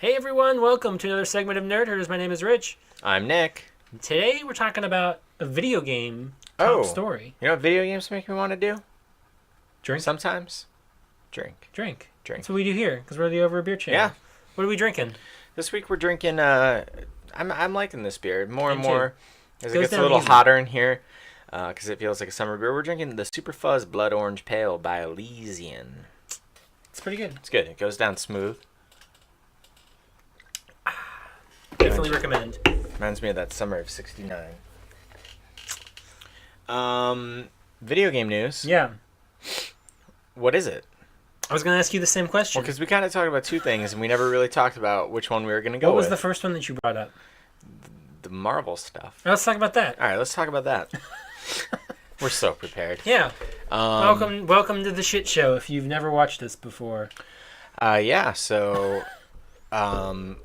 Hey everyone, welcome to another segment of Nerd Herders. My name is Rich. I'm Nick. And today we're talking about a video game top story. You know what video games make me want to do? Drink? Sometimes. Drink. Drink. Drink. That's what we do here, because we're the Over a Beer channel. Yeah. What are we drinking? This week we're drinking, I'm liking this beer more and more as it Goes gets a down little easy. hotter in here, because it feels like a summer beer. We're drinking the Super Fuzz Blood Orange Pale by Elysian. It's pretty good. It's good. It goes down smooth. Definitely recommend. Reminds me of that summer of '69. Video game news. Yeah. What is it? I was going to ask you the same question. Well, because we kind of talked about two things, and we never really talked about which one we were going to go with. What was the first one that you brought up? The Marvel stuff. Let's talk about that. All right, let's talk about that. We're so prepared. Yeah. Welcome to the shit show if you've never watched this before. Yeah, so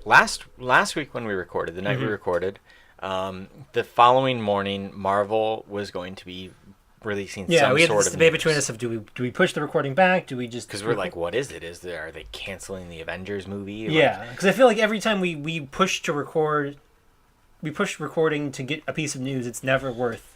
last week when we recorded, the night we recorded, the following morning, Marvel was going to be releasing some sort of we had this debate news. between us of do we push the recording back? Do we just... Because we're like, what is it? Are they canceling the Avengers movie? Yeah, because I feel like every time we push to record, we push recording to get a piece of news, it's never worth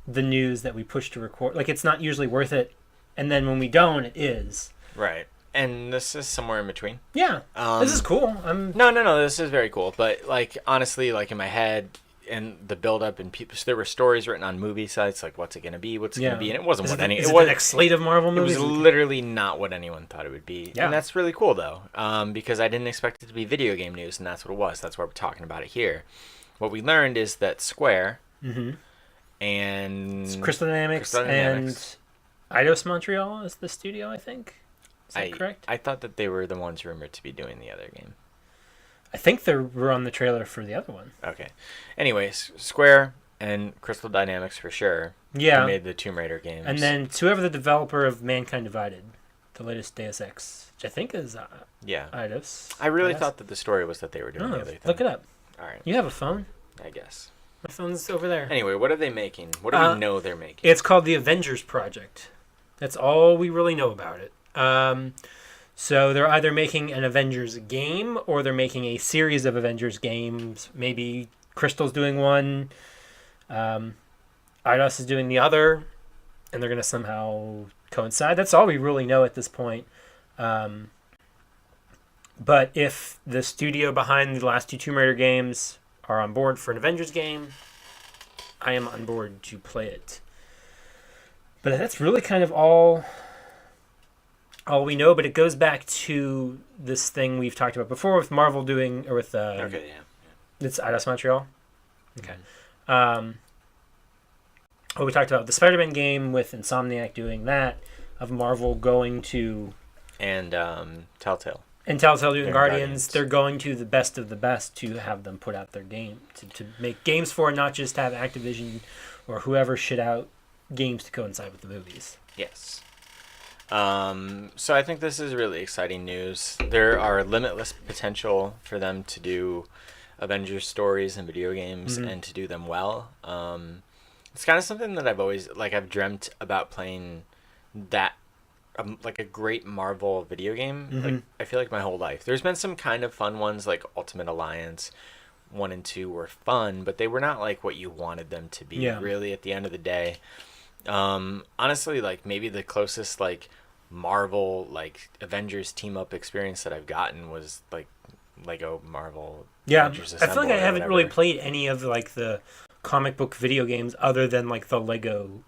the news that we push to record. Like, it's not usually worth it, and then when we don't, it is. Right. And this is somewhere in between. Yeah. This is cool. No, this is very cool. But, like, honestly, like, in my head, and the build-up, and people, so there were stories written on movie sites, like, what's it going to be, what's it going to be, and it wasn't is what it, any... Is it it was the next slate of Marvel movies? It was literally not what anyone thought it would be. Yeah. And that's really cool, though, because I didn't expect it to be video game news, and that's what it was. That's why we're talking about it here. What we learned is that Square and... It's Crystal Dynamics and Eidos Montreal is the studio, I think. Is that correct? I thought that they were the ones rumored to be doing the other game. I think they were on the trailer for the other one. Okay. Anyways, Square and Crystal Dynamics for sure. Yeah. They made the Tomb Raider games. And then whoever the developer of Mankind Divided, the latest Deus Ex, which I think is Eidos. I really thought that the story was that they were doing the other thing. Look it up. All right. You have a phone? I guess. My phone's over there. Anyway, what are they making? What do we know they're making? It's called the Avengers Project. That's all we really know about it. So they're either making an Avengers game or they're making a series of Avengers games. Maybe Crystal's doing one, Eidos is doing the other, and they're going to somehow coincide. That's all we really know at this point. But if the studio behind the last two Tomb Raider games are on board for an Avengers game, I am on board to play it. But that's really kind of all we know, but it goes back to this thing we've talked about before with Marvel doing, or with... It's Eidos Montreal? Okay. We talked about the Spider-Man game with Insomniac doing that, of Marvel going to... And Telltale. And Telltale doing Guardians. They're going to the best of the best to have them put out their game, to make games for, not just have Activision or whoever shit out games to coincide with the movies. Yes. So I think this is really exciting news. There are limitless potential for them to do Avengers stories and video games and to do them well. It's kind of something that I've dreamt about playing that, like a great Marvel video game. Like, I feel like my whole life. There's been some kind of fun ones, like Ultimate Alliance 1 and 2 were fun, but they were not like what you wanted them to be, really, at the end of the day. Honestly, like, maybe the closest, like, Marvel, like, Avengers team-up experience that I've gotten was, like, Lego Marvel Avengers I feel like I haven't whatever. really played any of, like, the comic book video games other than, like, the Lego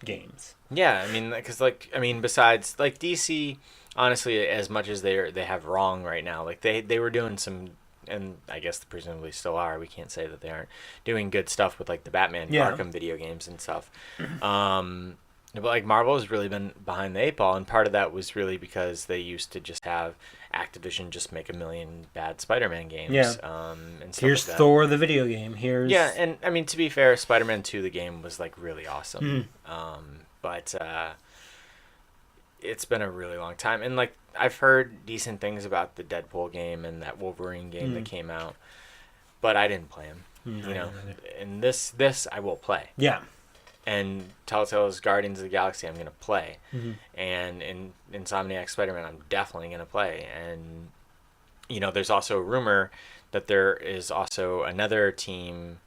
games. Yeah, I mean, because, like, besides, like, DC, honestly, as much as they have wrong right now, like, they were doing some, and I guess presumably still are, we can't say that they aren't, doing good stuff with, like, the Batman Arkham video games and stuff. But, like, Marvel has really been behind the eight ball, and part of that was really because they used to just have Activision just make a million bad Spider-Man games. Yeah. And stuff Here's like that. Thor, the video game. Here's... Yeah, and, I mean, to be fair, Spider-Man 2, the game, was, like, really awesome. But it's been a really long time. And, like, I've heard decent things about the Deadpool game and that Wolverine game that came out, but I didn't play them. You know, and this I will play. Yeah. And Telltale's Guardians of the Galaxy I'm going to play. And in Insomniac Spider-Man I'm definitely going to play. And there's also a rumor that there is also another team.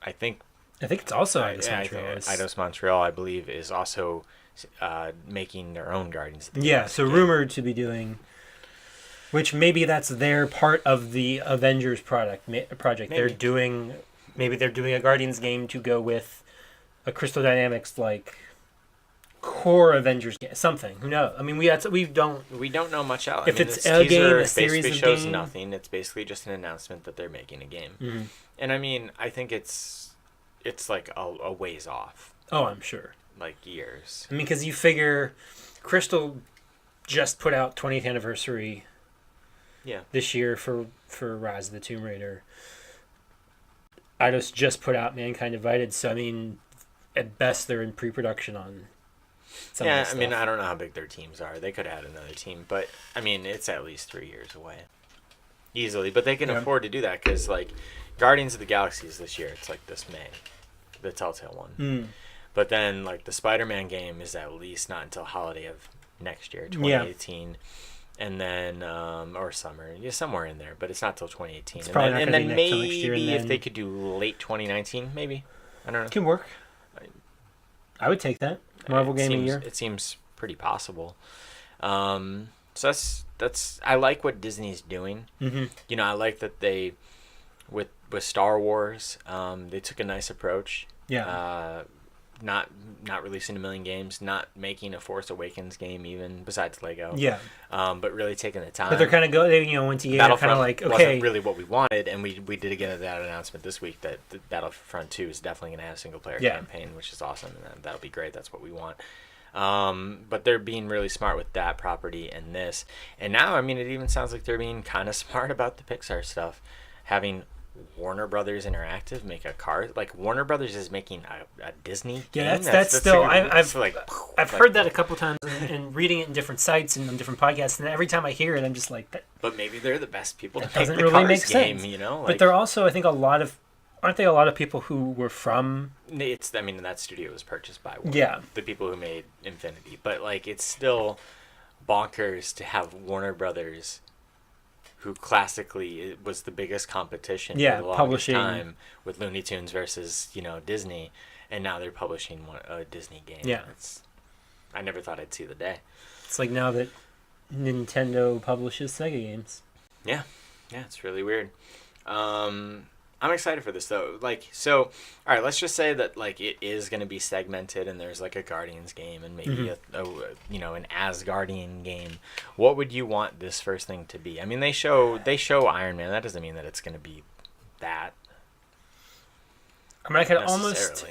I think it's also Eidos Montreal. Eidos Montreal, I believe, is also making their own Guardians of the Galaxy so game. rumored to be doing, which maybe that's their part of the Avengers project. Maybe. They're doing a Guardians game to go with a Crystal Dynamics like core Avengers game, something. Who knows? I mean, we don't know much else. If I mean, it's this a teaser game, a series basically of shows game. nothing. It's basically just an announcement that they're making a game. Mm-hmm. And I mean, I think it's like a ways off. Oh, I'm sure. Like years. I mean, because you figure Crystal just put out 20th anniversary. Yeah. This year for Rise of the Tomb Raider. Eidos just put out Mankind Divided, so I mean, at best they're in pre-production on some of this stuff. I mean, I don't know how big their teams are. They could add another team, but I mean, it's at least 3 years away. Easily, but they can afford to do that because, like, Guardians of the Galaxy is this year. It's like this May, the Telltale one. Mm. But then, like, the Spider-Man game is at least not until holiday of next year, 2018. Yeah. And then, or summer, somewhere in there, but it's not till 2018. It's probably not and then maybe next year, and if they could do late 2019, maybe. I don't know. It can work. I would take that. Marvel game a year. It seems pretty possible. So that's I like what Disney's doing. Mm-hmm. I like that they, with Star Wars, they took a nice approach. Yeah. Not releasing a million games, not making a Force Awakens game even, besides Lego. Yeah. But really taking the time. But they're kind of once you kind of like, okay. Wasn't really what we wanted, and we did get that announcement this week that the Battlefront 2 is definitely going to have a single-player campaign, which is awesome, and that'll be great. That's what we want. But they're being really smart with that property and this. And now, I mean, it even sounds like they're being kind of smart about the Pixar stuff. Having Warner Brothers Interactive make a car, like Warner Brothers is making a Disney game. Yeah, that's still like, I've heard that a couple times and reading it in different sites and on different podcasts, and every time I hear it, I'm just like, that. But maybe they're the best people to make Doesn't the really Cars make game, sense. Like, but they're also, I think, aren't they a lot of people who were from? That studio was purchased by Warner. Yeah. The people who made Infinity, but like it's still bonkers to have Warner Brothers, who classically was the biggest competition for the longest publishing time with Looney Tunes versus Disney, and now they're publishing a Disney game. Yeah, I never thought I'd see the day. It's like now that Nintendo publishes Sega games. Yeah, it's really weird. I'm excited for this though. Like, so, all right, let's just say that like it is going to be segmented, and there's like a Guardians game and maybe an Asgardian game. What would you want this first thing to be? I mean, they show Iron Man. That doesn't mean that it's going to be that. I mean, I could almost.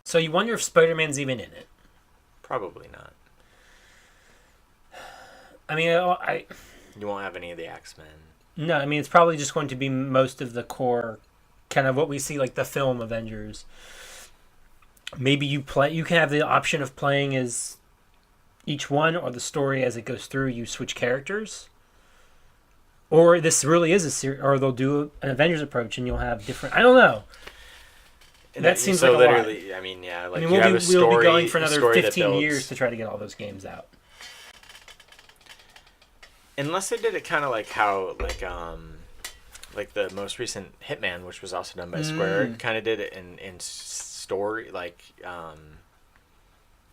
So you wonder if Spider-Man's even in it? Probably not. I mean, You won't have any of the X-Men. No, I mean, it's probably just going to be most of the core, kind of what we see, like the film Avengers. Maybe you can have the option of playing as each one, or the story as it goes through, you switch characters. Or this really is a series, or they'll do an Avengers approach and you'll have different, I don't know. That seems like a lot. I mean, yeah, like we'll be going for another 15 years to try to get all those games out. Unless they did it kind of like how, like the most recent Hitman, which was also done by Square, kind of did it in story, like, I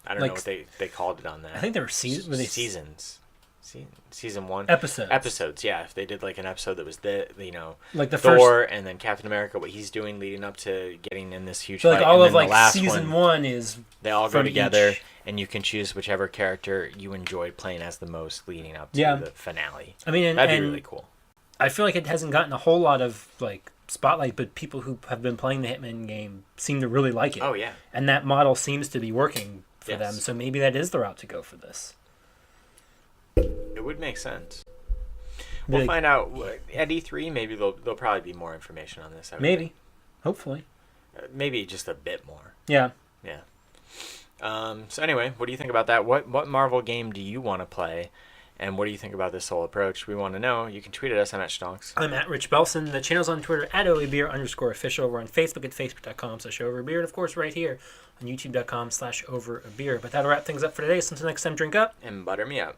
don't know what they called it on that. I think there were seasons. Season 1 episodes. Yeah, if they did like an episode that was like the Thor and then Captain America, what he's doing leading up to getting in this huge fight, like all and of the season 1 is they all go together and you can choose whichever character you enjoyed playing as the most leading up to the finale. I mean, that'd be really cool. I feel like it hasn't gotten a whole lot of like spotlight, but people who have been playing the Hitman game seem to really like it. Oh yeah, and that model seems to be working for them. So maybe that is the route to go for this. It would make sense. We'll find out at E3. Maybe there'll probably be more information on this. Maybe, hopefully, maybe just a bit more. Yeah. So anyway, what do you think about that? What Marvel game do you want to play, and what do you think about this whole approach? We want to know. You can tweet at us. I'm at Stonks. I'm at Rich Belson. The channel's on Twitter at @OABeer_official. We're on Facebook at facebook.com/overabeer, and of course right here on youtube.com/overabeer. But that'll wrap things up for today. So until next time, drink up and butter me up.